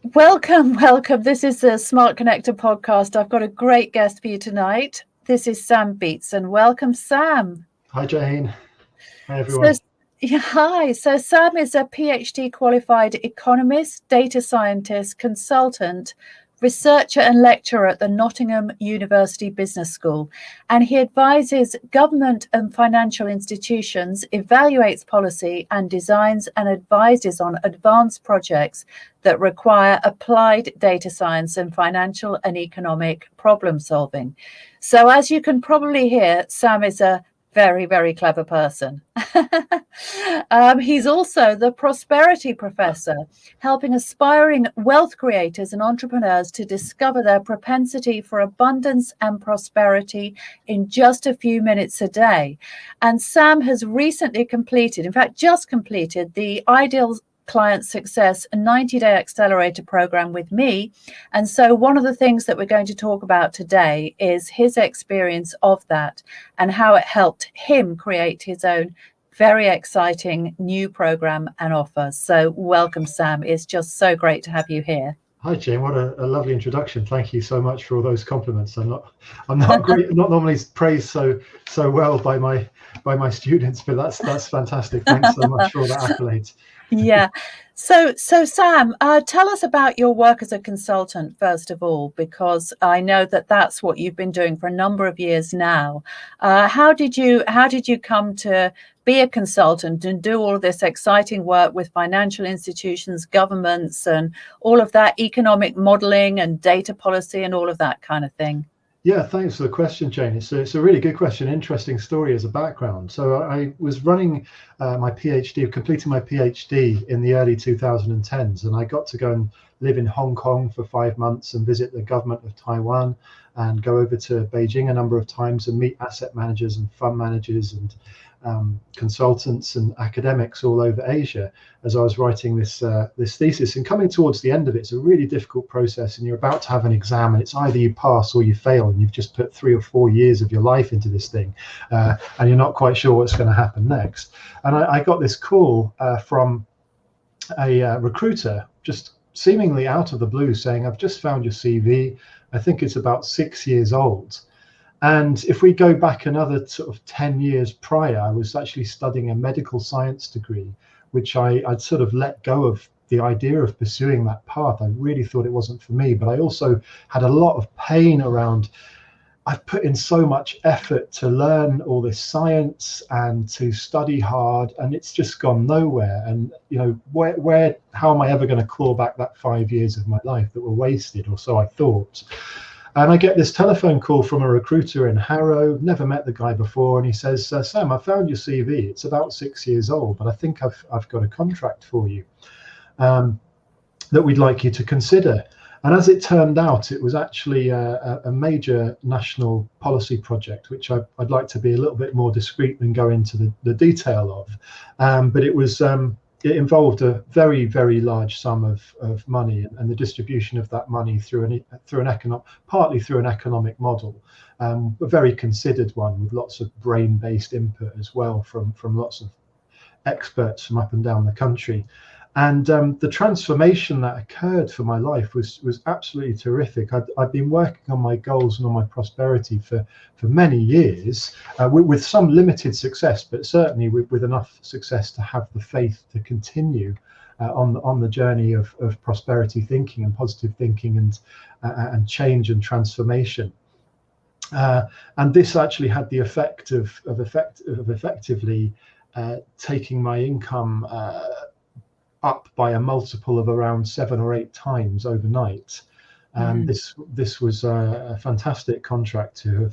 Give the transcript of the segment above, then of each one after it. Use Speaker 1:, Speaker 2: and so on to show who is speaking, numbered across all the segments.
Speaker 1: Welcome, welcome. This is the Smart Connector podcast. I've got a great guest for you tonight. This is Sam Beatson. Welcome, Sam.
Speaker 2: Hi, Jane. Hi, everyone.
Speaker 1: Hi. So Sam is a PhD qualified economist, data scientist, consultant, researcher and lecturer at the Nottingham University Business School, and he advises government and financial institutions, evaluates policy, and designs and advises on advanced projects that require applied data science and financial and economic problem solving. So as you can probably hear, Sam is a very, very clever person. He's also the prosperity professor, helping aspiring wealth creators and entrepreneurs to discover their propensity for abundance and prosperity in just a few minutes a day. And Sam has recently completed, in fact, just completed the Ideal Client Success 90-day Accelerator program with me. And so one of the things that we're going to talk about today is his experience of that and how it helped him create his own very exciting new program and offer. So welcome, Sam. It's just so great to have you here.
Speaker 2: Hi, Jane. What a lovely introduction. Thank you so much for all those compliments. I'm not great, not normally praised so well by my students, but that's fantastic. Thanks so much for all that accolades.
Speaker 1: Yeah. So Sam, tell us about your work as a consultant, first of all, because I know that that's what you've been doing for a number of years now. How did you come to be a consultant and do all of this exciting work with financial institutions, governments, and all of that economic modeling and data policy and all of that kind of thing?
Speaker 2: Yeah, thanks for the question, Jane. It's a really good question. Interesting story as a background. So I was running my PhD, completing my PhD in the early 2010s, and I got to go and live in Hong Kong for 5 months and visit the government of Taiwan and go over to Beijing a number of times and meet asset managers and fund managers and consultants and academics all over Asia as I was writing this thesis. And coming towards the end of it, it's a really difficult process, and you're about to have an exam, and it's either you pass or you fail, and you've just put 3 or 4 years of your life into this thing, and you're not quite sure what's going to happen next. And I got this call from a recruiter, just seemingly out of the blue, saying, "I've just found your CV. I think it's about 6 years old." And if we go back another sort of 10 years prior, I was actually studying a medical science degree, which I'd sort of let go of the idea of pursuing that path. I really thought it wasn't for me, but I also had a lot of pain around, I've put in so much effort to learn all this science and to study hard, and it's just gone nowhere. And, you know, how am I ever going to claw back that 5 years of my life that were wasted, or so I thought. And I get this telephone call from a recruiter in Harrow, never met the guy before, and he says, "Sam, I found your CV. It's about 6 years old, but I think I've got a contract for you that we'd like you to consider." And as it turned out, it was actually a major national policy project, which I'd like to be a little bit more discreet and go into the detail of. But it involved a very, very large sum of money, and the distribution of that money partly through an economic model, a very considered one with lots of brain-based input as well from lots of experts from up and down the country. And the transformation that occurred for my life was absolutely terrific. I'd been working on my goals and on my prosperity for many years, with some limited success, but certainly with enough success to have the faith to continue on the journey of prosperity thinking and positive thinking and change and transformation. And this actually had the effect of effectively taking my income up by a multiple of around 7 or 8 times overnight. And this was a fantastic contract to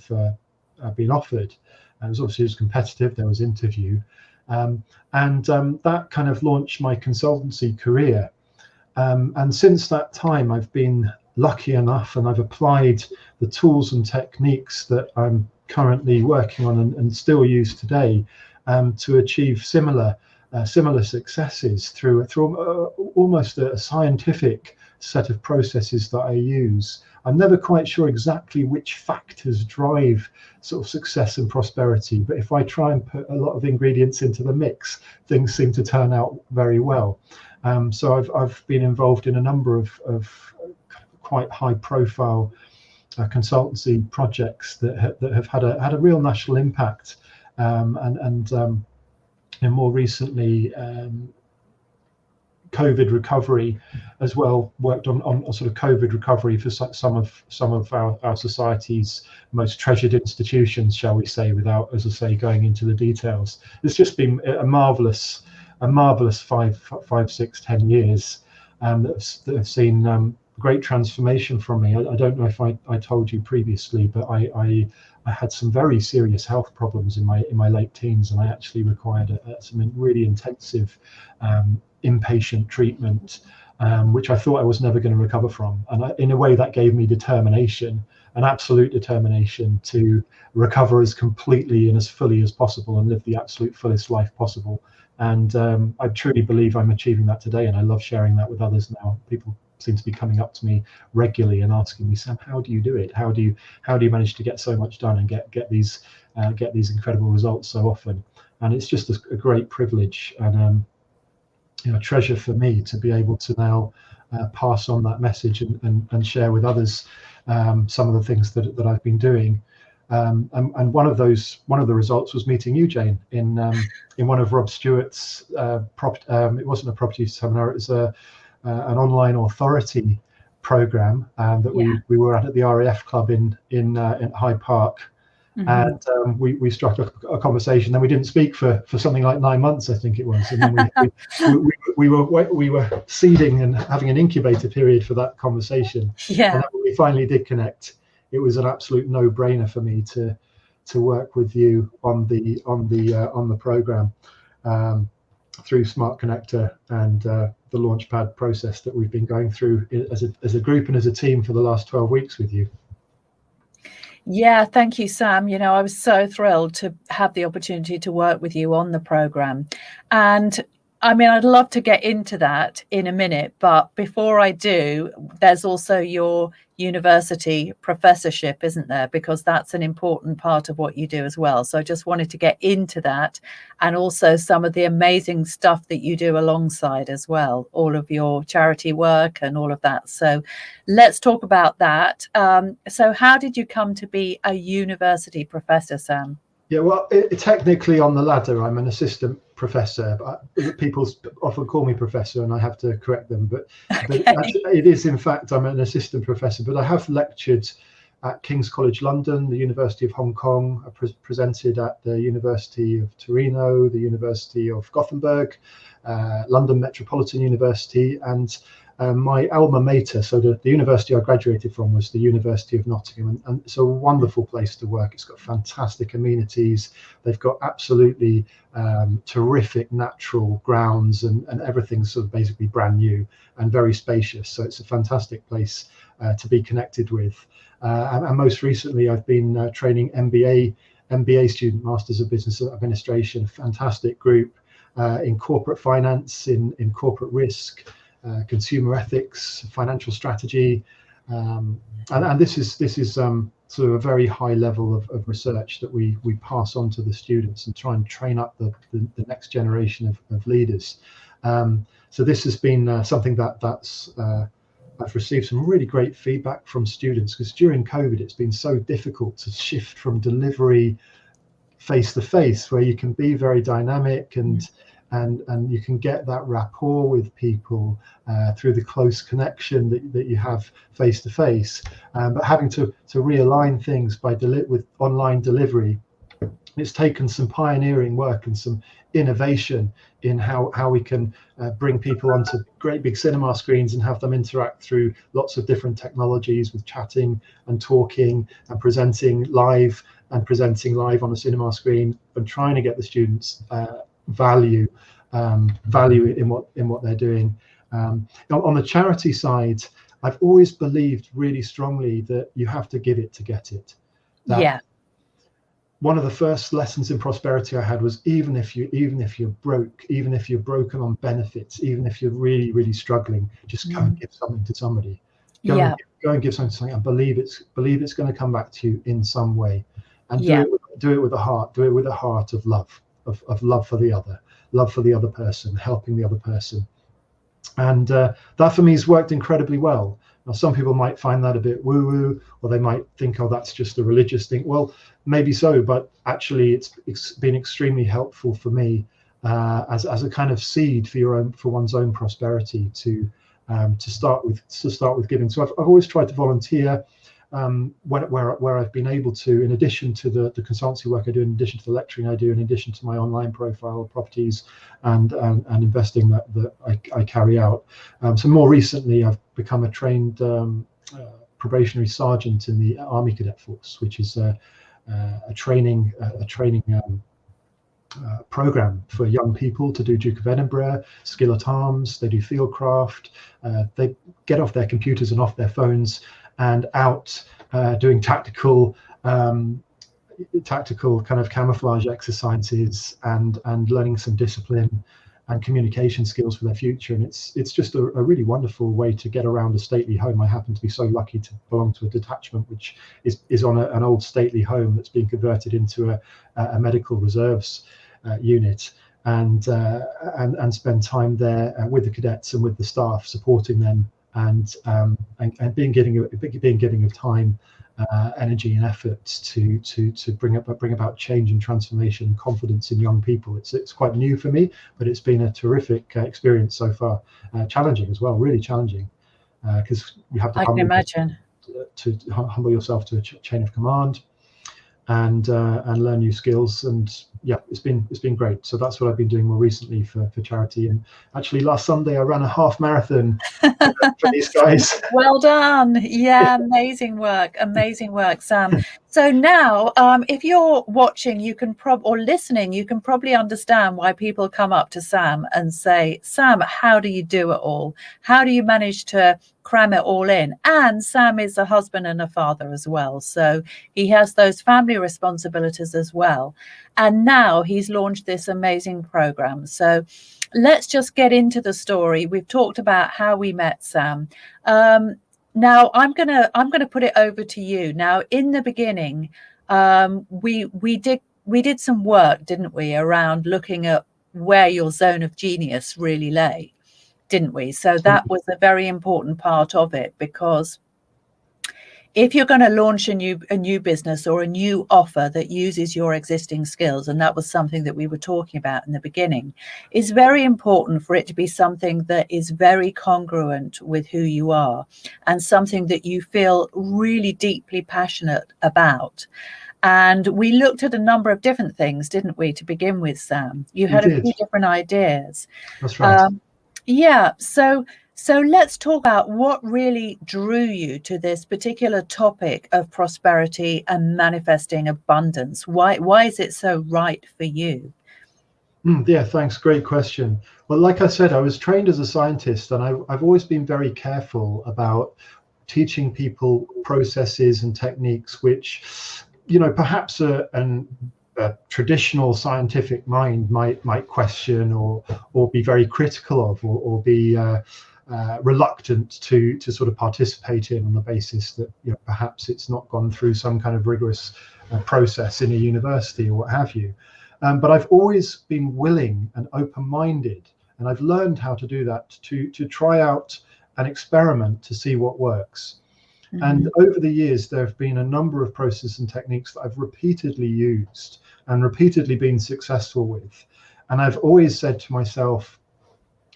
Speaker 2: have been offered. It was competitive. There was interview, and that kind of launched my consultancy career. And since that time, I've been lucky enough, and I've applied the tools and techniques that I'm currently working on and still use today to achieve similar similar successes through almost a scientific set of processes that I use. I'm never quite sure exactly which factors drive sort of success and prosperity, but if I try and put a lot of ingredients into the mix, things seem to turn out very well. So I've been involved in a number of quite high-profile consultancy projects that have had a real national impact, and more recently, COVID recovery as well. Worked on sort of COVID recovery for some of our society's most treasured institutions, shall we say, without, as I say, going into the details. It's just been a marvelous 5, 6, 10 years that have seen great transformation from me. I don't know if I told you previously, but I had some very serious health problems in my late teens, and I actually required some really intensive inpatient treatment, which I thought I was never going to recover from. And in a way, that gave me determination, an absolute determination to recover as completely and as fully as possible and live the absolute fullest life possible. And I truly believe I'm achieving that today, and I love sharing that with others now. People seem to be coming up to me regularly and asking me, Sam, how do you do it? How do you manage to get so much done and get these incredible results so often? And it's just a great privilege and a treasure for me to be able to now pass on that message and share with others some of the things that I've been doing. And one of the results was meeting you, Jane, in one of Rob Stewart's it wasn't a property seminar, it was an online authority program that we were at the RAF club in Hyde Park. And we struck a conversation. Then we didn't speak for something like 9 months, I think it was. And then we were seeding and having an incubator period for that conversation.
Speaker 1: Yeah.
Speaker 2: And then when we finally did connect, it was an absolute no-brainer for me to work with you on the program through Smart Connector and the Launchpad process that we've been going through as a group and as a team for the last 12 weeks with you.
Speaker 1: Yeah, thank you, Sam. I was so thrilled to have the opportunity to work with you on the program. And I mean, I'd love to get into that in a minute, but before I do, there's also your university professorship, isn't there? Because that's an important part of what you do as well. So I just wanted to get into that, and also some of the amazing stuff that you do alongside as well, all of your charity work and all of that. So let's talk about that. So how did you come to be a university professor, Sam?
Speaker 2: Yeah, well, technically on the ladder, I'm an assistant professor. People often call me professor, and I have to correct them. But it is, in fact, I'm an assistant professor. But I have lectured at King's College London, the University of Hong Kong. I presented at the University of Torino, the University of Gothenburg, London Metropolitan University, and my alma mater, so the university I graduated from, was the University of Nottingham, and it's a wonderful place to work. It's got fantastic amenities. They've got absolutely terrific natural grounds, and everything's sort of basically brand new and very spacious. So it's a fantastic place to be connected with. And most recently, I've been training MBA student, Masters of Business Administration, fantastic group in corporate finance, in corporate risk, consumer ethics, financial strategy, and this is sort of a very high level of research that we pass on to the students and try and train up the next generation of leaders. So this has been something that's I've received some really great feedback from students, because during COVID it's been so difficult to shift from delivery face to face, where you can be very dynamic and you can get that rapport with people through the close connection that you have face to face. But having to realign things with online delivery, it's taken some pioneering work and some innovation in how we can bring people onto great big cinema screens and have them interact through lots of different technologies, with chatting and talking and presenting live on a cinema screen, and trying to get the students value in what they're doing. On the charity side, I've always believed really strongly that you have to give it to get it. one of the first lessons in prosperity I had was even if you're broke, even if you're broken on benefits, even if you're really, really struggling, just go and give something to somebody.
Speaker 1: Yeah.
Speaker 2: Go and give something to somebody, and believe it's going to come back to you in some way, and
Speaker 1: Yeah.
Speaker 2: do it with a heart. Do it with a heart of love, of love for the other person, helping the other person, and that for me has worked incredibly well. Now, some people might find that a bit woo-woo, or they might think, oh, that's just a religious thing. Well, maybe so, but actually, it's been extremely helpful for me as a kind of seed for one's own prosperity to start with giving. So I've always tried to volunteer where I've been able to, in addition to the consultancy work I do, in addition to the lecturing I do, in addition to my online profile properties and investing that I carry out. So more recently, I've become a trained probationary sergeant in the Army Cadet Force, which is a training program for young people to do Duke of Edinburgh, skill at arms. They do fieldcraft. They get off their computers and off their phones and out doing tactical kind of camouflage exercises and learning some discipline and communication skills for their future. And it's just a really wonderful way to get around a stately home. I happen to be so lucky to belong to a detachment which is on an old stately home that's been converted into a medical reserves unit, and spend time there with the cadets and with the staff, supporting them and being giving of time, energy and efforts to bring about change and transformation and confidence in young people. It's quite new for me, but it's been a terrific experience so far. Challenging as well, really challenging, because you have to humble yourself to a chain of command and learn new skills. And yeah, it's been great. So that's what I've been doing more recently for charity. And actually last Sunday I ran a half marathon for these guys.
Speaker 1: Well done. Yeah, amazing work, Sam. So now, if you're watching, you can or listening, you can probably understand why people come up to Sam and say, Sam, how do you do it all? How do you manage to cram it all in? And Sam is a husband and a father as well. So he has those family responsibilities as well. And now he's launched this amazing program. So let's just get into the story. We've talked about how we met Sam. Now I'm gonna put it over to you. Now, in the beginning, we did some work, didn't we, around looking at where your zone of genius really lay, didn't we? So that was a very important part of it, because if you're going to launch a new business or a new offer that uses your existing skills, and that was something that we were talking about in the beginning, it's very important for it to be something that is very congruent with who you are and something that you feel really deeply passionate about. And we looked at a number of different things, didn't we, to begin with, Sam? You had a few different ideas.
Speaker 2: That's right.
Speaker 1: Yeah. So let's talk about what really drew you to this particular topic of prosperity and manifesting abundance. Why is it so right for you?
Speaker 2: Yeah, thanks. Great question. Well, like I said, I was trained as a scientist, and I've always been very careful about teaching people processes and techniques which, perhaps a traditional scientific mind might question or be very critical of, or be reluctant to sort of participate in, on the basis that perhaps it's not gone through some kind of rigorous process in a university or what have you. But I've always been willing and open-minded, and I've learned how to do that, to try out an experiment to see what works. Mm-hmm. And over the years, there have been a number of processes and techniques that I've repeatedly used and repeatedly been successful with. And I've always said to myself,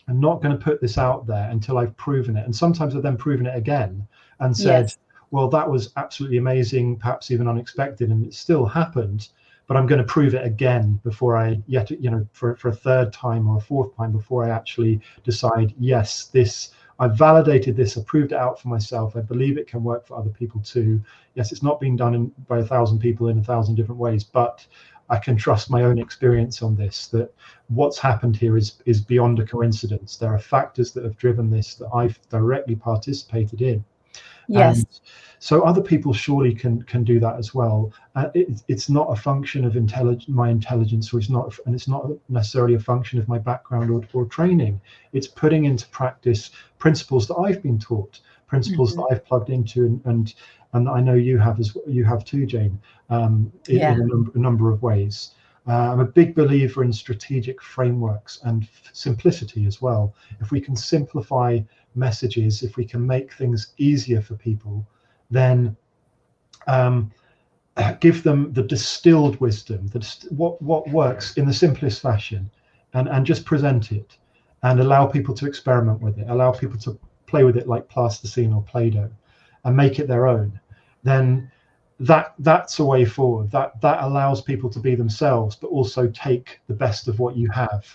Speaker 2: I'm not going to put this out there until I've proven it. And sometimes I've then proven it again and said, well, that was absolutely amazing, perhaps even unexpected, and it still happened, but I'm going to prove it again before I for a third time or a fourth time, before I actually decide, yes, I've validated this, I proved it out for myself, I believe it can work for other people too. Yes, it's not been done by 1,000 people in 1,000 different ways, but I can trust my own experience on this, that what's happened here is beyond a coincidence. There are factors that have driven this that I've directly participated in.
Speaker 1: Yes.
Speaker 2: So other people surely can do that as well. It's not a function of my intelligence, or it's not necessarily a function of my background or training. It's putting into practice principles that I've been taught, principles that I've plugged into, and I know you have too, Jane, in a number of ways. I'm a big believer in strategic frameworks and simplicity as well. If we can simplify messages, if we can make things easier for people, then give them the distilled wisdom, what works in the simplest fashion, and just present it, and allow people to experiment with it, allow people to play with it like plasticine or Play-Doh, and make it their own. Then that's a way forward. That allows people to be themselves, but also take the best of what you have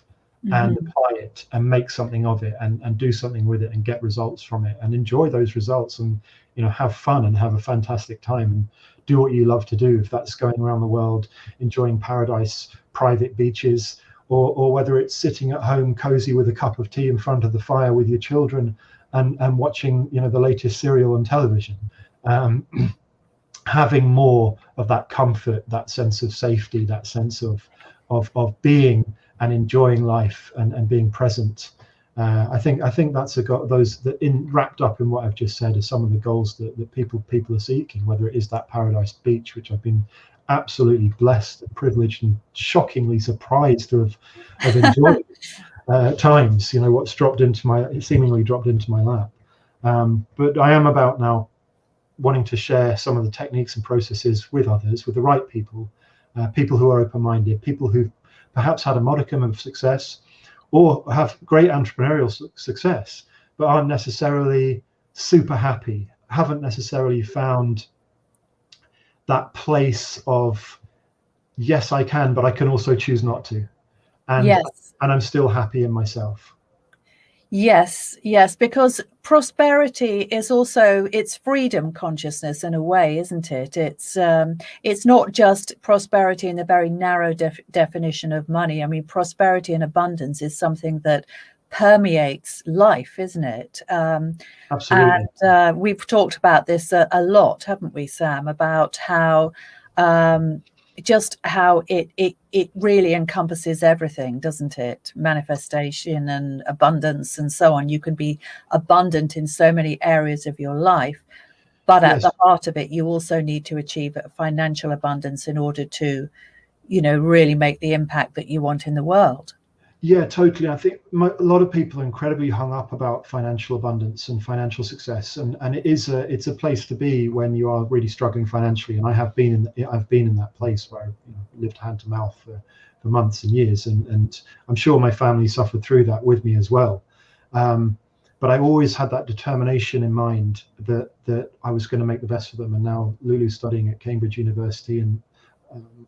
Speaker 2: and apply it and make something of it, and do something with it and get results from it and enjoy those results, and have fun and have a fantastic time and do what you love to do, if that's going around the world enjoying paradise, private beaches, or whether it's sitting at home cozy with a cup of tea in front of the fire with your children and watching the latest serial on television. Having more of that comfort, that sense of safety, that sense of being and enjoying life and being present. I think that's those that wrapped up in what I've just said are some of the goals that people are seeking, whether it is that paradise beach, which I've been absolutely blessed and privileged and shockingly surprised to have enjoyed times, what's seemingly dropped into my lap. But I am about now wanting to share some of the techniques and processes with others, with the right people, people who are open-minded, people who've perhaps had a modicum of success or have great entrepreneurial success, but aren't necessarily super happy, haven't necessarily found that place of, yes, I can, but I can also choose not to. And I'm still happy in myself.
Speaker 1: Yes, because prosperity is also, it's freedom consciousness in a way, isn't it? It's not just prosperity in the very narrow definition of money. I mean, prosperity and abundance is something that permeates life, isn't it?
Speaker 2: Absolutely.
Speaker 1: And we've talked about this a lot, haven't we, Sam, about how just how it really encompasses everything, doesn't it? Manifestation and abundance and so on. You can be abundant in so many areas of your life, but at the heart of it, you also need to achieve financial abundance in order to, really make the impact that you want in the world.
Speaker 2: Yeah, totally. I think a lot of people are incredibly hung up about financial abundance and financial success, and it's a place to be when you are really struggling financially. And I've been in that place where I lived hand to mouth for months and years, and I'm sure my family suffered through that with me as well. But I always had that determination in mind that I was going to make the best for them. And now Lulu's studying at Cambridge University, and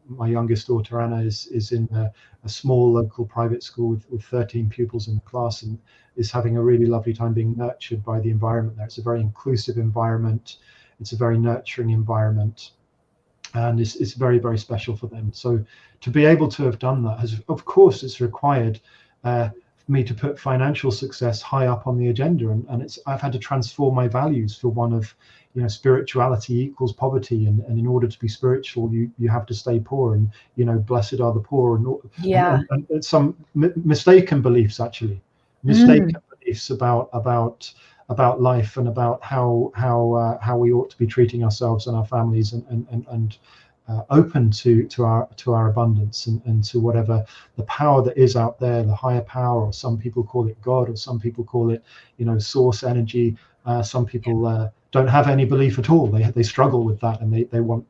Speaker 2: my youngest daughter Anna is in a small local private school with 13 pupils in the class, and is having a really lovely time being nurtured by the environment there. It's a very inclusive environment, it's a very nurturing environment, and it's very, very special for them. So to be able to have done that has, of course, it's required me to put financial success high up on the agenda, and I've had to transform my values for one of spirituality equals poverty, and in order to be spiritual you have to stay poor, and blessed are the poor, and some mistaken beliefs, beliefs about life and about how we ought to be treating ourselves and our families, and open to our abundance and to whatever the power that is out there, the higher power, or some people call it God, or some people call it source energy. Some people don't have any belief at all. They struggle with that, and they want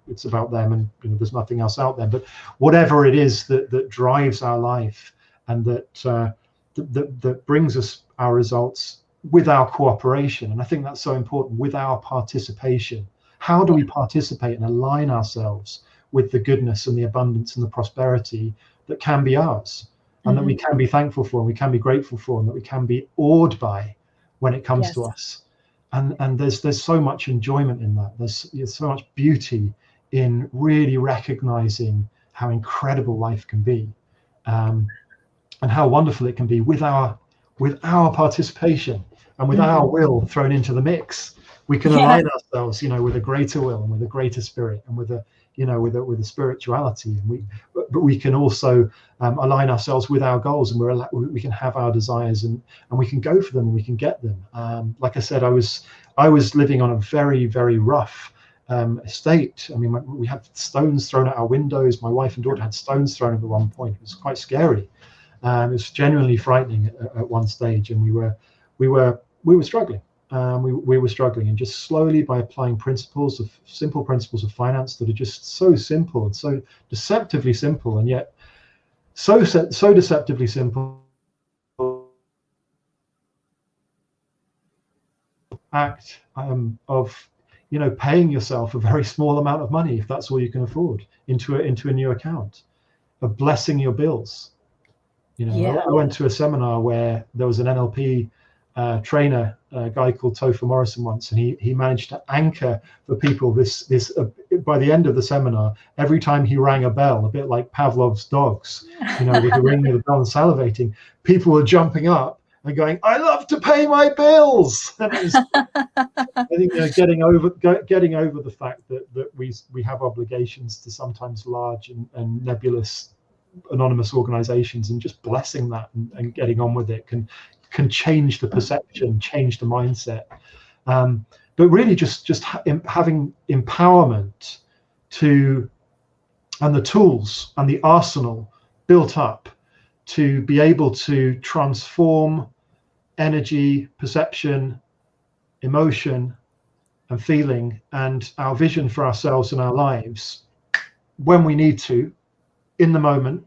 Speaker 2: it's about them, and there's nothing else out there. But whatever it is that drives our life, and that brings us our results with our cooperation, and I think that's so important, with our participation. How do we participate and align ourselves with the goodness and the abundance and the prosperity that can be ours, and that we can be thankful for, and we can be grateful for, and that we can be awed by when it comes to us. And there's so much enjoyment in that. There's so much beauty in really recognizing how incredible life can be, and how wonderful it can be with our participation and with our will thrown into the mix. We can
Speaker 1: Yeah.
Speaker 2: align ourselves, with a greater will and with a greater spirit and with a, with a spirituality. And but we can also align ourselves with our goals, and we can have our desires, and we can go for them, and we can get them. Like I said, I was living on a very, very rough estate. I mean, we had stones thrown at our windows. My wife and daughter had stones thrown at one point. It was quite scary. It was genuinely frightening at one stage, and we were struggling. We were struggling, and just slowly, by applying simple principles of finance that are just so simple and so deceptively simple, and yet so deceptively simple, act of paying yourself a very small amount of money, if that's all you can afford, into a new account, of blessing your bills.
Speaker 1: Yeah.
Speaker 2: I went to a seminar where there was an NLP trainer, a guy called Topher Morrison once, and he managed to anchor for people this by the end of the seminar, every time he rang a bell, a bit like Pavlov's dogs, with the ringing of the bell and salivating, people were jumping up and going, "I love to pay my bills." And it was, I think, getting over the fact that we have obligations to sometimes large and nebulous anonymous organizations, and just blessing that and getting on with it can change the perception, change the mindset. But really just having empowerment and the tools and the arsenal built up to be able to transform energy, perception, emotion, and feeling, and our vision for ourselves and our lives when we need to, in the moment.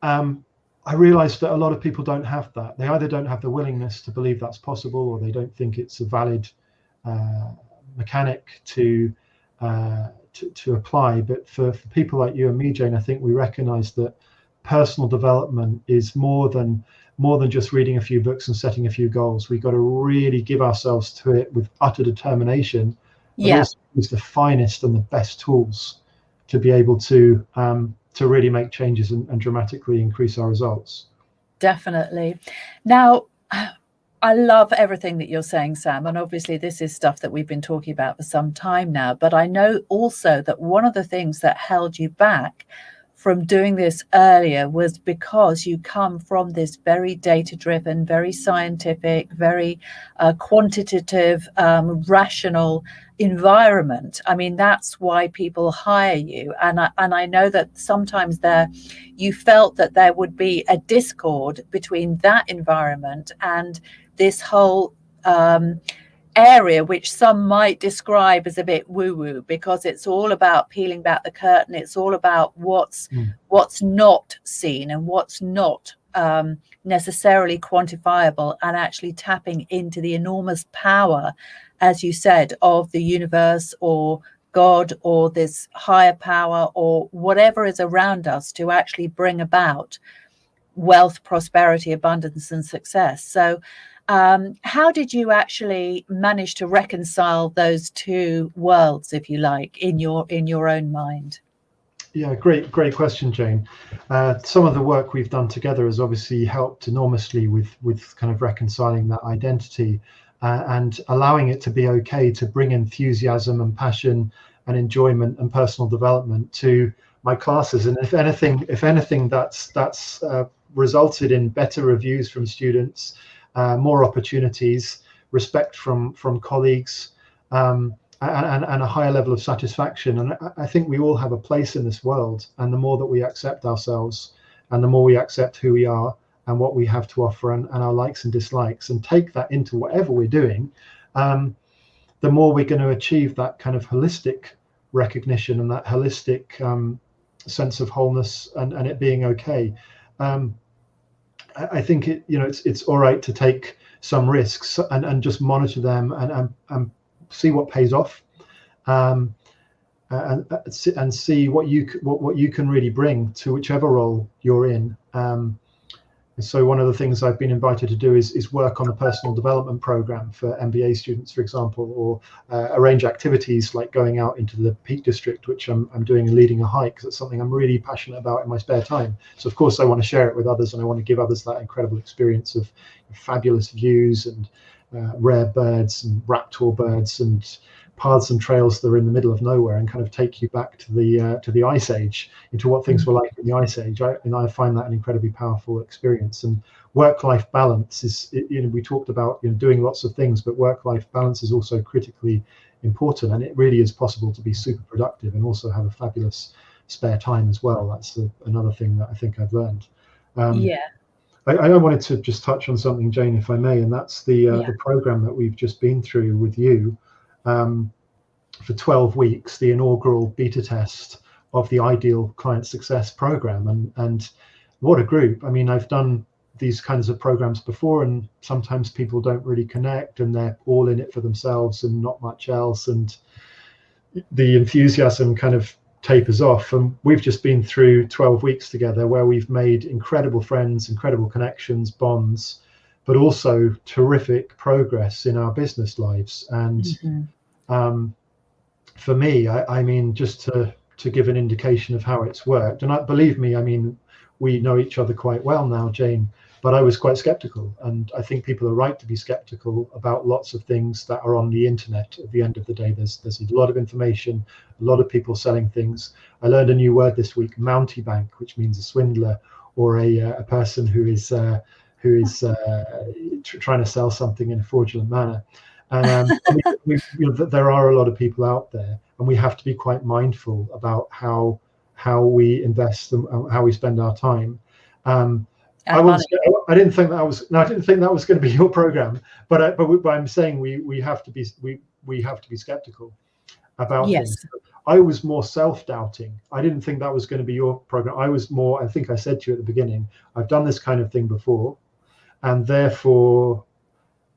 Speaker 2: I realized that a lot of people don't have that. They either don't have the willingness to believe that's possible, or they don't think it's a valid mechanic to apply. But for people like you and me, Jane, I think we recognize that personal development is more than just reading a few books and setting a few goals. We've got to really give ourselves to it with utter determination, but also use the finest and the best tools to be able to really make changes and dramatically increase our results.
Speaker 1: Definitely. Now, I love everything that you're saying, Sam, and obviously this is stuff that we've been talking about for some time now, but I know also that one of the things that held you back from doing this earlier was because you come from this very data-driven, very scientific, very quantitative, rational environment. I mean, that's why people hire you. And I know that sometimes you felt that there would be a discord between that environment and this whole area, which some might describe as a bit woo-woo, because it's all about peeling back the curtain. It's all about what's not seen and what's not necessarily quantifiable, and actually tapping into the enormous power, as you said, of the universe or God or this higher power or whatever is around us to actually bring about wealth, prosperity, abundance, and success. So how did you actually manage to reconcile those two worlds, if you like, in your own mind?
Speaker 2: Yeah, great question, Jane. Some of the work we've done together has obviously helped enormously with kind of reconciling that identity and allowing it to be okay to bring enthusiasm and passion and enjoyment and personal development to my classes. And if anything, that's resulted in better reviews from students, more opportunities, respect from colleagues, and a higher level of satisfaction. And I think we all have a place in this world, and the more that we accept ourselves, and the more we accept who we are and what we have to offer, and our likes and dislikes, and take that into whatever we're doing, the more we're going to achieve that kind of holistic recognition and that holistic sense of wholeness and it being okay. I think it's all right to take some risks and just monitor them and see what pays off, and see what you can really bring to whichever role you're in. So one of the things I've been invited to do is work on a personal development program for MBA students, for example, or arrange activities like going out into the Peak District, which I'm doing, and leading a hike, because it's something I'm really passionate about in my spare time. So of course I want to share it with others, and I want to give others that incredible experience of fabulous views and rare birds and raptor birds and paths and trails that are in the middle of nowhere, and kind of take you back to the Ice Age, into what things were like in the Ice Age. I find that an incredibly powerful experience. And work-life balance is, we talked about doing lots of things, but work-life balance is also critically important, and it really is possible to be super productive and also have a fabulous spare time as well. That's another thing that I think I've learned. I wanted to just touch on something, Jane, if I may, and that's the program that we've just been through with you for 12 weeks, the inaugural beta test of the Ideal Client Success program. And what a group. I mean, I've done these kinds of programs before, and sometimes people don't really connect, and they're all in it for themselves and not much else, and the enthusiasm kind of tapers off. And we've just been through 12 weeks together where we've made incredible friends, incredible connections, bonds, but also terrific progress in our business lives. And for me, I mean, just to give an indication of how it's worked, and believe me, I mean, we know each other quite well now, Jane, but I was quite skeptical, and I think people are right to be skeptical about lots of things that are on the internet. At the end of the day, there's a lot of information, a lot of people selling things. I learned a new word this week, mountebank, which means a swindler, or a person who is trying to sell something in a fraudulent manner. And there are a lot of people out there, and we have to be quite mindful about how we invest and how we spend our time. I didn't think that was going to be your program, but I'm saying we have to be skeptical about things. I was more self-doubting. I didn't think that was going to be your program. I was more, I think I said to you at the beginning, I've done this kind of thing before, and therefore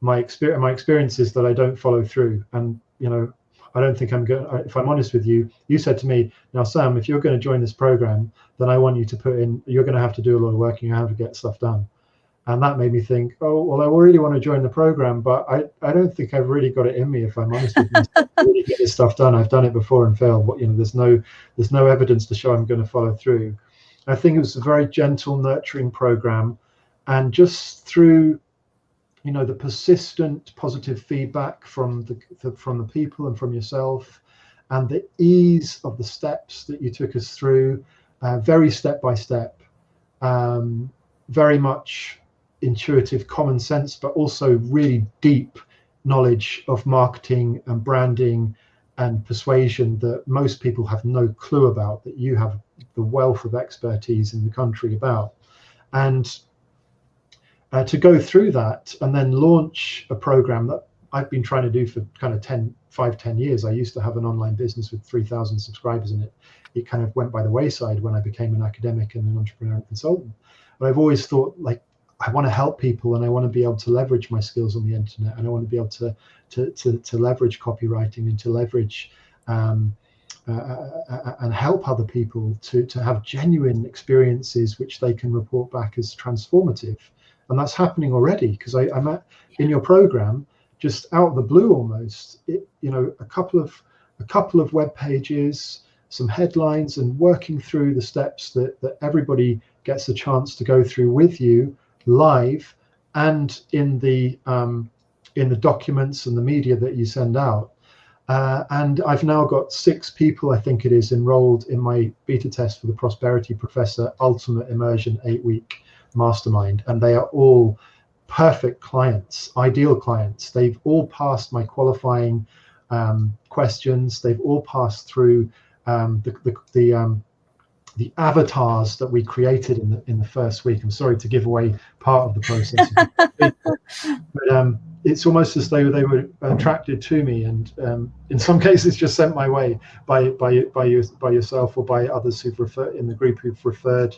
Speaker 2: my experience is that I don't follow through. And I don't think I'm going. If I'm honest with you, you said to me, now Sam, if you're going to join this program, then I want you to put in. You're going to have to do a lot of work, and you have to get stuff done. And that made me think, oh well, I really want to join the program, but I don't think I've really got it in me. If I'm honest with you, to really get this stuff done. I've done it before and failed. But there's no evidence to show I'm going to follow through. I think it was a very gentle, nurturing program, and just through the persistent positive feedback from the people and from yourself, and the ease of the steps that you took us through, very step by step, very much intuitive common sense, but also really deep knowledge of marketing and branding and persuasion that most people have no clue about, that you have the wealth of expertise in the country about. And to go through that and then launch a program that I've been trying to do for kind of 10 years. I used to have an online business with 3,000 subscribers, and it kind of went by the wayside when I became an academic and an entrepreneur and consultant. But I've always thought, like, I want to help people, and I want to be able to leverage my skills on the internet, and I want to be able to leverage copywriting and to leverage and help other people to have genuine experiences which they can report back as transformative. And that's happening already, because I'm in your program, just out of the blue almost, a couple of web pages, some headlines, and working through the steps that everybody gets a chance to go through with you live, and in the documents and the media that you send out. And I've now got 6 people, I think it is, enrolled in my beta test for the Prosperity Professor Ultimate Immersion 8-week Mastermind, and they are all perfect clients, ideal clients. They've all passed my qualifying questions. They've all passed through the avatars that we created in the first week. I'm sorry to give away part of the process, but it's almost as though they were attracted to me, and in some cases just sent my way by yourself or by others who've referred in the group, who've referred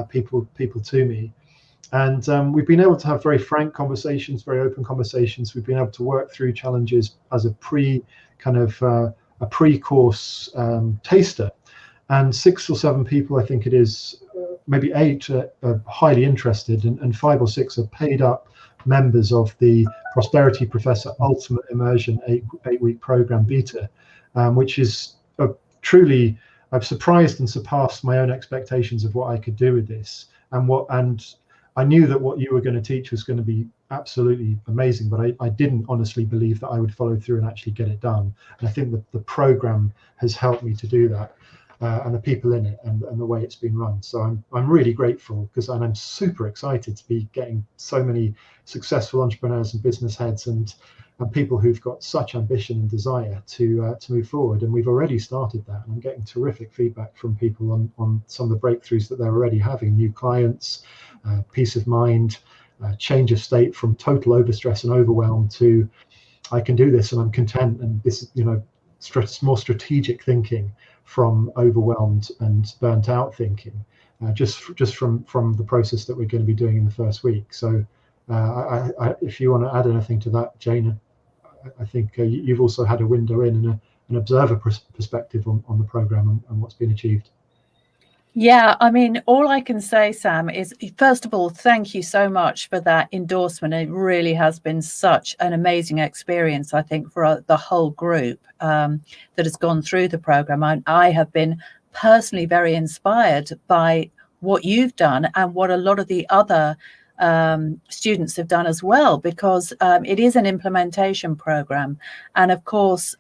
Speaker 2: people to me. And we've been able to have very frank conversations, very open conversations. We've been able to work through challenges as a pre-course taster. And 6 or 7 people, I think it is, maybe 8 are highly interested, and 5 or 6 are paid up members of the Prosperity Professor Ultimate Immersion 8-week program beta, which is truly, I've surprised and surpassed my own expectations of what I could do with this, and I knew that what you were going to teach was going to be absolutely amazing, but I didn't honestly believe that I would follow through and actually get it done. And I think that the program has helped me to do that, and the people in it, and the way it's been run. So I'm really grateful, and I'm super excited to be getting so many successful entrepreneurs and business heads and people who've got such ambition and desire to move forward. And we've already started that, and I'm getting terrific feedback from people on some of the breakthroughs that they're already having, new clients, peace of mind, change of state from total overstress and overwhelm to I can do this and I'm content, and this is, more strategic thinking from overwhelmed and burnt out thinking, just from the process that we're going to be doing in the first week. So if you want to add anything to that, Jane, I think you've also had a window in and an observer perspective on the program and what's been achieved.
Speaker 1: Yeah, I mean, all I can say, Sam, is first of all, thank you so much for that endorsement. It really has been such an amazing experience, I think, for the whole group that has gone through the program. I have been personally very inspired by what you've done and what a lot of the other students have done as well, because it is an implementation program, and of course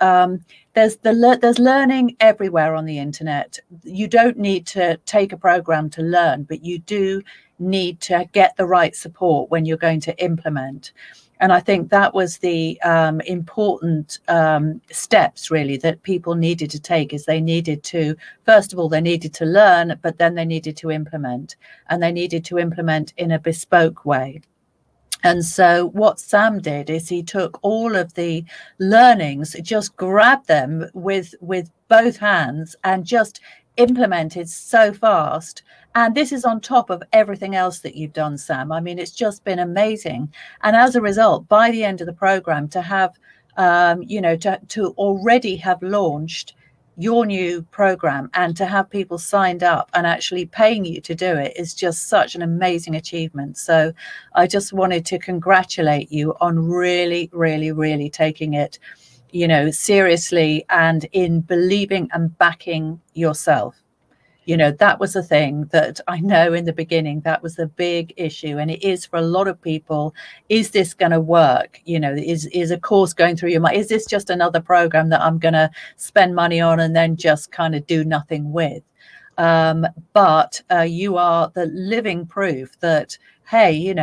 Speaker 1: there's learning everywhere on the internet. You don't need to take a program to learn, but you do need to get the right support when you're going to implement. And I think that was the important steps really that people needed to take, is they needed to, first of all, they needed to learn, but then they needed to implement, and they needed to implement in a bespoke way. And so what Sam did is he took all of the learnings, just grabbed them with both hands and just implemented so fast. And this is on top of everything else that you've done, Sam. I mean, it's just been amazing. And as a result, by the end of the program, to have, to already have launched your new program and to have people signed up and actually paying you to do it is just such an amazing achievement. So I just wanted to congratulate you on really, really, really taking it, seriously, and in believing and backing yourself. That was the thing that I know in the beginning, that was the big issue. And it is for a lot of people. Is this going to work? Is a course going through your mind? Is this just another program that I'm going to spend money on and then just kind of do nothing with? But you are the living proof that, hey,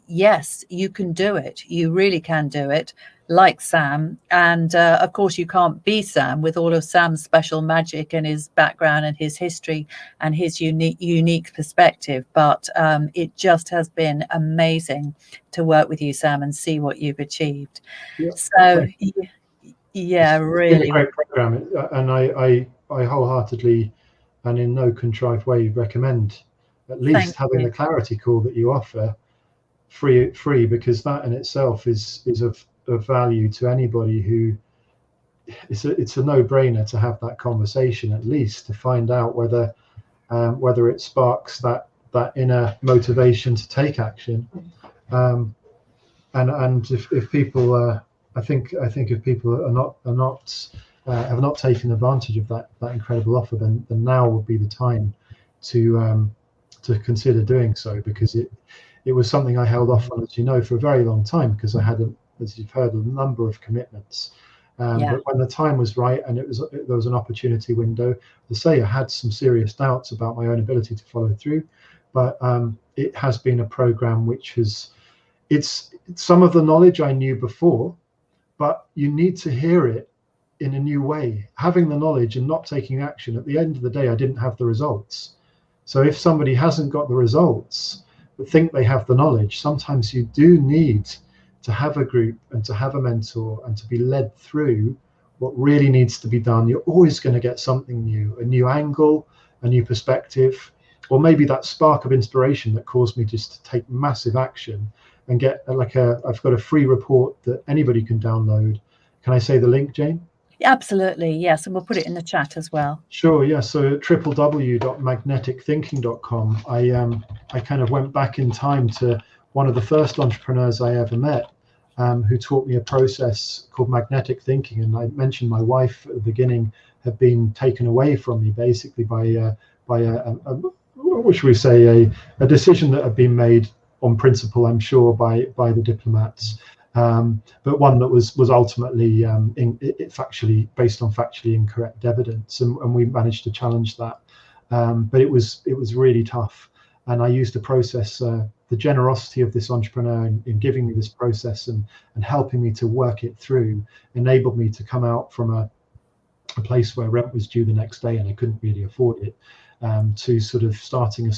Speaker 1: yes, you can do it. You really can do it, like Sam. And of course, you can't be Sam with all of Sam's special magic and his background and his history and his unique perspective. But it just has been amazing to work with you, Sam, and see what you've achieved. Yeah, so, yeah, really.
Speaker 2: It's been a great program. And I wholeheartedly and in no contrived way recommend at least having the clarity call that you offer free, because that in itself is of value to anybody who it's a no-brainer to have that conversation, at least to find out whether it sparks that inner motivation to take action. And if people I think if people have not taken advantage of that incredible offer, then now would be the time to consider doing so, because it was something I held off on, as you know, for a very long time, because I had, as you've heard, a number of commitments. But when the time was right and there was an opportunity window, to say I had some serious doubts about my own ability to follow through. But it has been a program which it's some of the knowledge I knew before, but you need to hear it in a new way. Having the knowledge and not taking action, at the end of the day, I didn't have the results. So if somebody hasn't got the results but think they have the knowledge, sometimes you do need to have a group and to have a mentor and to be led through what really needs to be done. You're always going to get something new, a new angle, a new perspective, or maybe that spark of inspiration that caused me just to take massive action and get I've got a free report that anybody can download. Can I say the link, Jane?
Speaker 1: Absolutely, yes, and we'll put it in the chat as well.
Speaker 2: Sure, yeah. So www.magneticthinking.com. I kind of went back in time to one of the first entrepreneurs I ever met, who taught me a process called magnetic thinking. And I mentioned my wife at the beginning had been taken away from me basically by what should we say, a decision that had been made on principle, I'm sure, by the diplomats, but one that was ultimately factually based on factually incorrect evidence, and we managed to challenge that. But it was really tough, and I used a process. The generosity of this entrepreneur in giving me this process and helping me to work it through enabled me to come out from a place where rent was due the next day and I couldn't really afford it, to sort of starting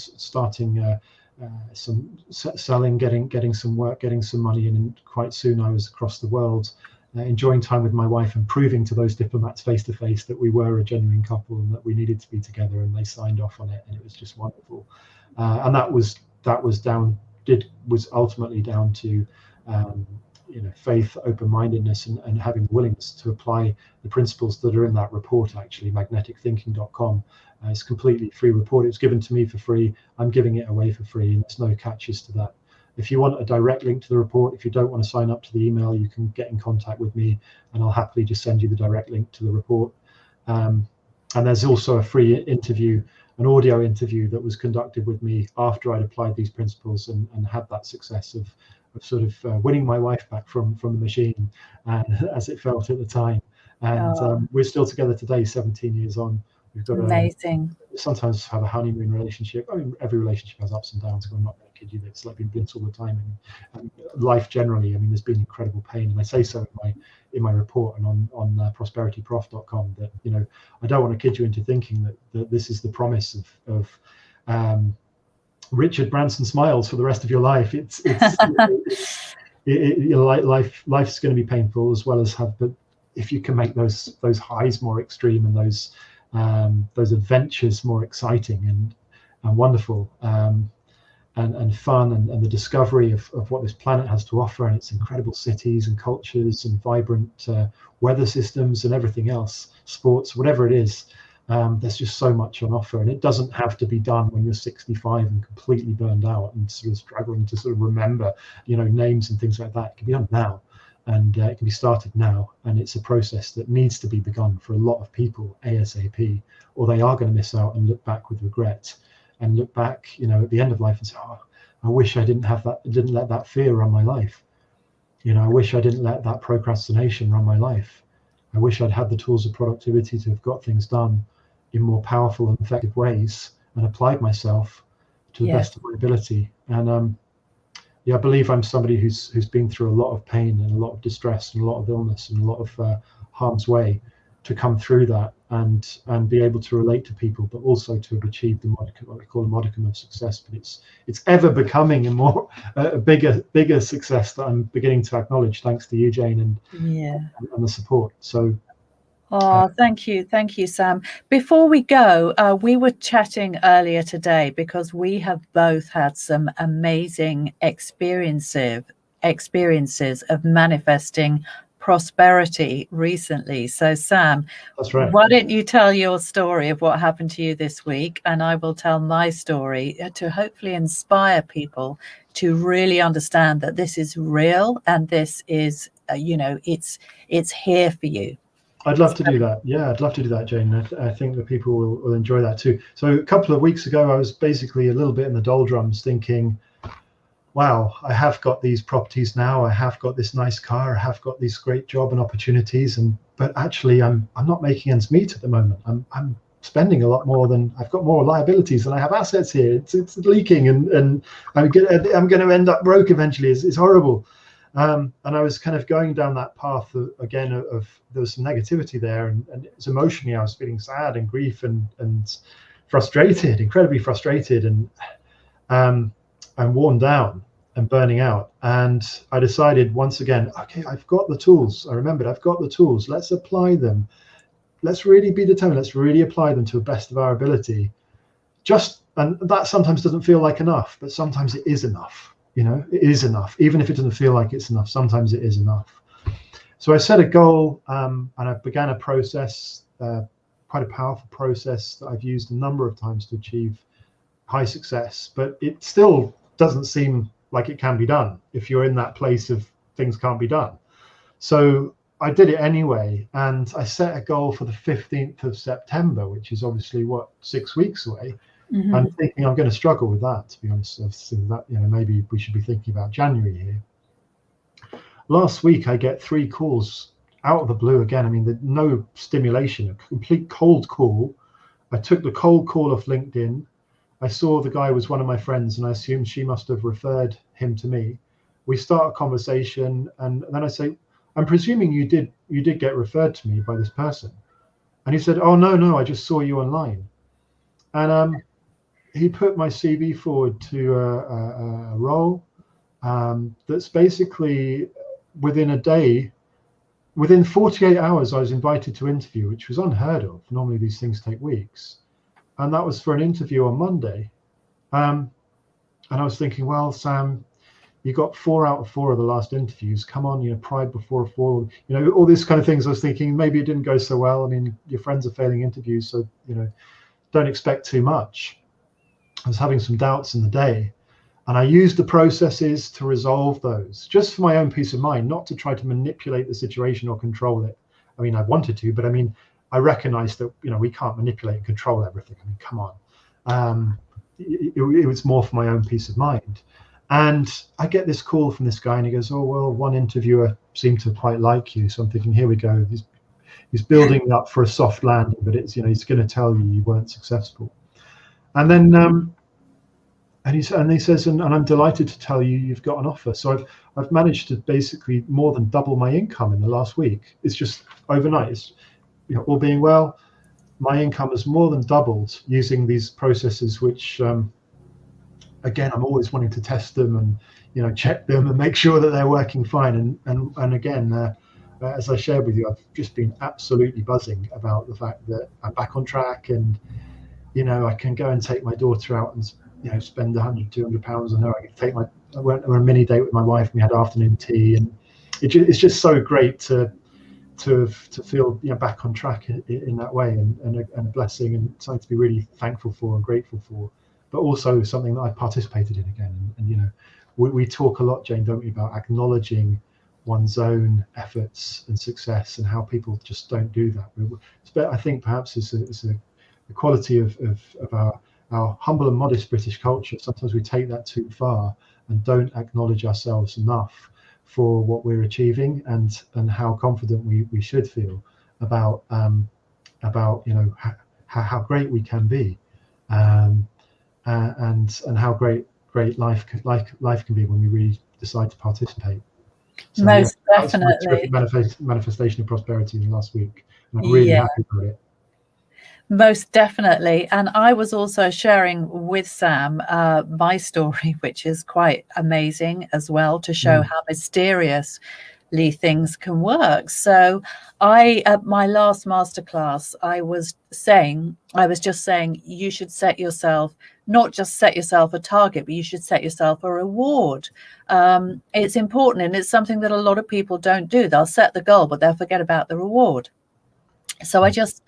Speaker 2: some selling, getting some work, getting some money in, and quite soon I was across the world, enjoying time with my wife and proving to those diplomats face to face that we were a genuine couple and that we needed to be together, and they signed off on it, and it was just wonderful. And that was ultimately down to faith, open-mindedness, and having willingness to apply the principles that are in that report. Actually, magneticthinking.com. It's a completely free report. It was given to me for free. I'm giving it away for free, and there's no catches to that. If you want a direct link to the report, if you don't want to sign up to the email, you can get in contact with me, and I'll happily just send you the direct link to the report. And there's also a free interview, an audio interview that was conducted with me after I'd applied these principles and had that success of sort of winning my wife back from the machine, as it felt at the time. And we're still together today, 17 years on. We've got
Speaker 1: amazing.
Speaker 2: Sometimes have a honeymoon relationship. I mean, every relationship has ups and downs. I'm not going to kid you. It's like been bliss all the time. And life generally, I mean, there's been incredible pain, and I say so in my report and on prosperityprof.com that I don't want to kid you into thinking that this is the promise of Richard Branson smiles for the rest of your life. Life's going to be painful as well as but if you can make those highs more extreme and those adventures more exciting and wonderful, and fun, and the discovery of what this planet has to offer, and its incredible cities and cultures and vibrant weather systems and everything else, sports, whatever it is. There's just so much on offer, and it doesn't have to be done when you're 65 and completely burned out and sort of struggling to sort of remember, names and things like that. It can be done now, and it can be started now, and it's a process that needs to be begun for a lot of people ASAP, or they are going to miss out and look back with regret, and look back, at the end of life and say, "Oh, I wish I didn't let that fear run my life. I wish I didn't let that procrastination run my life. I wish I'd had the tools of productivity to have got things done in more powerful and effective ways and applied myself to the best of my ability." And I believe I'm somebody who's been through a lot of pain and a lot of distress and a lot of illness and a lot of harm's way to come through that and be able to relate to people, but also to have achieved what we call a modicum of success. But it's ever becoming a bigger success that I'm beginning to acknowledge, thanks to you, Jane, and the support. So.
Speaker 1: Oh, thank you, Sam. Before we go, we were chatting earlier today because we have both had some amazing experiences of manifesting prosperity recently. So, Sam,
Speaker 2: that's right.
Speaker 1: Why don't you tell your story of what happened to you this week, and I will tell my story to hopefully inspire people to really understand that this is real and this is, it's here for you.
Speaker 2: I'd love to do that. Yeah, I'd love to do that, Jane. I think that people will enjoy that too. So a couple of weeks ago, I was basically a little bit in the doldrums thinking, wow, I have got these properties now. I have got this nice car. I have got this great job and opportunities. But actually, I'm not making ends meet at the moment. I'm spending a lot more than I've got, more liabilities than I have assets here. It's leaking, and I'm going to end up broke eventually. It's horrible. And I was kind of going down that path of there was some negativity there, and it was emotionally I was feeling sad and grief and frustrated, incredibly frustrated, and worn down and burning out. And I decided once again, okay, I've got the tools. I remembered I've got the tools. Let's apply them. Let's really be determined. Let's really apply them to the best of our ability. And that sometimes doesn't feel like enough, but sometimes it is enough. It is enough. Even if it doesn't feel like it's enough, sometimes it is enough. So I set a goal, and I began a process, quite a powerful process that I've used a number of times to achieve high success, but it still doesn't seem like it can be done if you're in that place of things can't be done. So I did it anyway, and I set a goal for the 15th of September, which is obviously 6 weeks away. I'm thinking I'm going to struggle with that, to be honest. I was thinking that, maybe we should be thinking about January here. Last week, I get 3 calls out of the blue again. I mean, no stimulation, a complete cold call. I took the cold call off LinkedIn. I saw the guy was one of my friends, and I assumed she must have referred him to me. We start a conversation, and then I say, I'm presuming you did get referred to me by this person. And he said, oh, no, I just saw you online. And he put my CV forward to a role that's basically within a day. Within 48 hours, I was invited to interview, which was unheard of. Normally, these things take weeks. And that was for an interview on Monday. And I was thinking, well, Sam, you got 4 out of 4 of the last interviews. Come on, pride before a fall. All these kind of things. I was thinking maybe it didn't go so well. I mean, your friends are failing interviews, so, don't expect too much. I was having some doubts in the day. And I used the processes to resolve those, just for my own peace of mind, not to try to manipulate the situation or control it. I mean, I wanted to, but I mean, I recognized that, we can't manipulate and control everything. I mean, come on. It was more for my own peace of mind. And I get this call from this guy, and he goes, oh, well, one interviewer seemed to quite like you. So I'm thinking, here we go. He's building up for a soft landing, but it's, he's going to tell you weren't successful. And then, and he says, and I'm delighted to tell you you've got an offer. So I've managed to basically more than double my income in the last week. It's just overnight. It's, all being well, my income has more than doubled using these processes, which, again, I'm always wanting to test them and, check them and make sure that they're working fine. And again, as I shared with you, I've just been absolutely buzzing about the fact that I'm back on track, and, I can go and take my daughter out and, spend £100-200 on her. I went on a mini date with my wife, and we had afternoon tea, and it's just so great to feel back on track in that way, and a blessing, and something to be really thankful for and grateful for, but also something that I participated in again. And we talk a lot, Jane, don't we, about acknowledging one's own efforts and success, and how people just don't do that. I think perhaps it's a quality of our humble and modest British culture. Sometimes we take that too far and don't acknowledge ourselves enough for what we're achieving, and how confident we should feel about how great we can be, and how great life can be when we really decide to participate. So,
Speaker 1: Most
Speaker 2: that's a
Speaker 1: definitely.
Speaker 2: terrific manifestation of prosperity in the last week, and I'm really happy about it.
Speaker 1: Most definitely. And I was also sharing with Sam my story, which is quite amazing as well, to show how mysteriously things can work. So at my last masterclass, I was just saying you should not just set yourself a target, but you should set yourself a reward. It's important, and it's something that a lot of people don't do. They'll set the goal, but they'll forget about the reward. So I just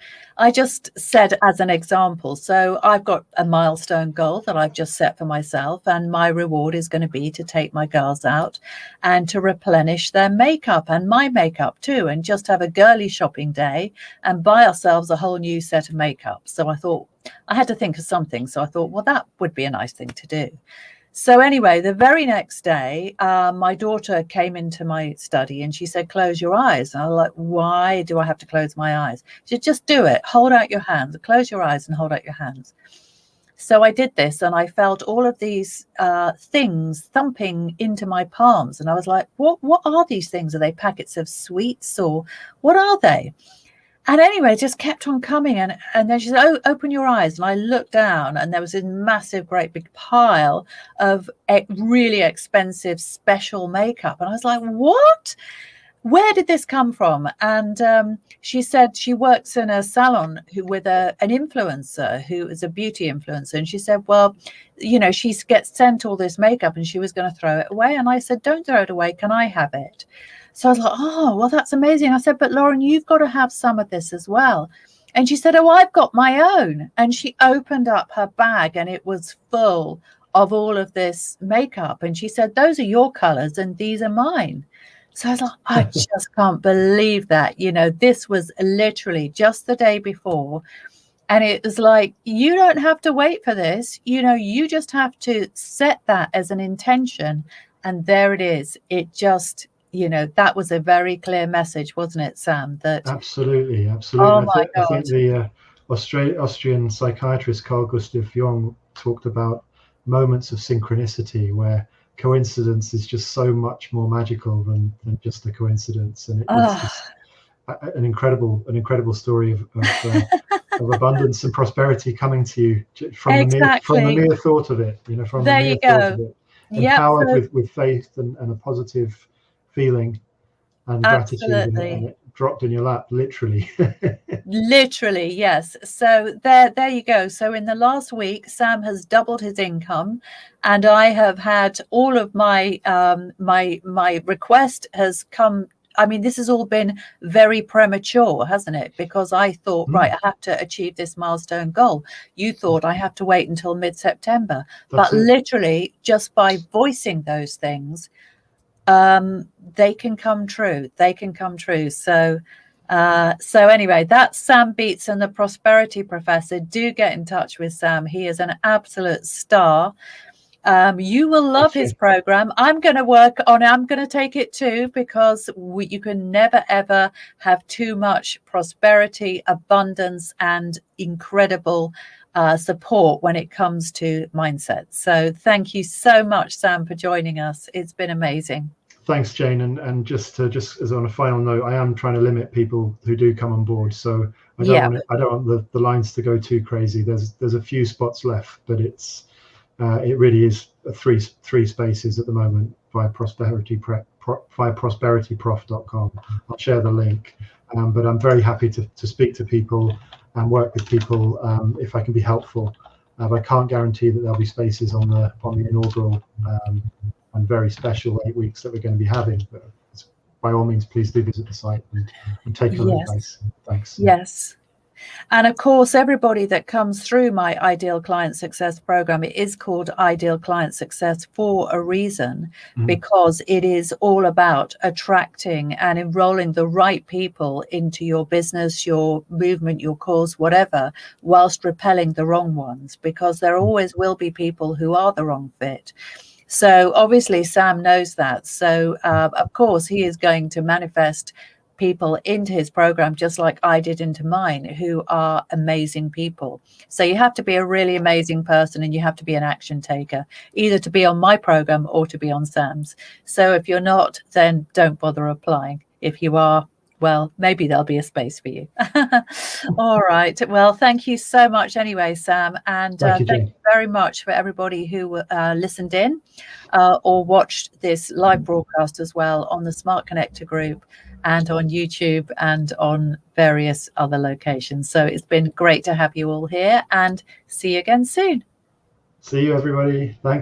Speaker 1: said, as an example, so I've got a milestone goal that I've just set for myself, and my reward is going to be to take my girls out and to replenish their makeup and my makeup too, and just have a girly shopping day and buy ourselves a whole new set of makeup. So I thought I had to think of something. So I thought, well, that would be a nice thing to do. So anyway, the very next day, my daughter came into my study and she said, close your eyes. And I was like, why do I have to close my eyes? She said, just do it. Hold out your hands. Close your eyes and hold out your hands. So I did this, and I felt all of these things thumping into my palms. And I was like, what are these things? Are they packets of sweets, or what are they? And anyway, it just kept on coming. And then she said, oh, open your eyes. And I looked down, and there was this massive, great big pile of really expensive special makeup. And I was like, what? Where did this come from? And she said she works in a salon with an influencer who is a beauty influencer. And she said, well, she gets sent all this makeup and she was going to throw it away. And I said, don't throw it away. Can I have it? So I was like, oh, well, that's amazing. I said, but Lauren, you've got to have some of this as well. And she said, oh, I've got my own. And she opened up her bag, and it was full of all of this makeup. And she said, those are your colors and these are mine. So I was like, I just can't believe that. This was literally just the day before. And it was like, you don't have to wait for this. You just have to set that as an intention. And there it is. It just, that was a very clear message, wasn't it, Sam? That
Speaker 2: Absolutely.
Speaker 1: oh my
Speaker 2: I
Speaker 1: God.
Speaker 2: think the Austrian psychiatrist Carl Gustav Jung talked about moments of synchronicity, where coincidence is just so much more magical than just a coincidence, and it's just an incredible story of abundance and prosperity coming to you from the mere thought of it. From the mere thought of it, empowered with faith and a positive feeling and gratitude, and it dropped in your lap, literally.
Speaker 1: Literally, yes. So there you go. So in the last week, Sam has doubled his income, and I have had all of my my request has come. I mean, this has all been very premature, hasn't it? Because I thought, right, I have to achieve this milestone goal. You thought I have to wait until mid-September. But literally, just by voicing those things, they can come true. They can come true. So anyway, that's Sam Beatson, the prosperity professor. Do get in touch with Sam. He is an absolute star. You will love his program. I'm going to work on it. I'm going to take it too, because you can never, ever have too much prosperity, abundance, and incredible support when it comes to mindset. So thank you so much, Sam, for joining us. It's been amazing.
Speaker 2: Thanks, Jane. And just as on a final note, I am trying to limit people who do come on board. So I don't want the lines to go too crazy. There's a few spots left, but it really is three spaces at the moment via prosperityprof.com. I'll share the link. But I'm very happy to speak to people and work with people if I can be helpful. But I can't guarantee that there'll be spaces on the inaugural and very special 8 weeks that we're going to be having. But by all means, please do visit the site and take a look. Thanks.
Speaker 1: Yes. And of course, everybody that comes through my Ideal Client Success program, it is called Ideal Client Success for a reason, because it is all about attracting and enrolling the right people into your business, your movement, your cause, whatever, whilst repelling the wrong ones, because there always will be people who are the wrong fit. So obviously, Sam knows that. So, of course, he is going to manifest people into his program, just like I did into mine, who are amazing people. So you have to be a really amazing person, and you have to be an action taker, either to be on my program or to be on Sam's. So if you're not, then don't bother applying. If you are, well, maybe there'll be a space for you. All right. Well, thank you so much anyway, Sam. And thank you very much for everybody who listened in or watched this live broadcast as well on the Smart Connector group and on YouTube and on various other locations. So it's been great to have you all here, and see you again soon.
Speaker 2: See you, everybody. Thanks.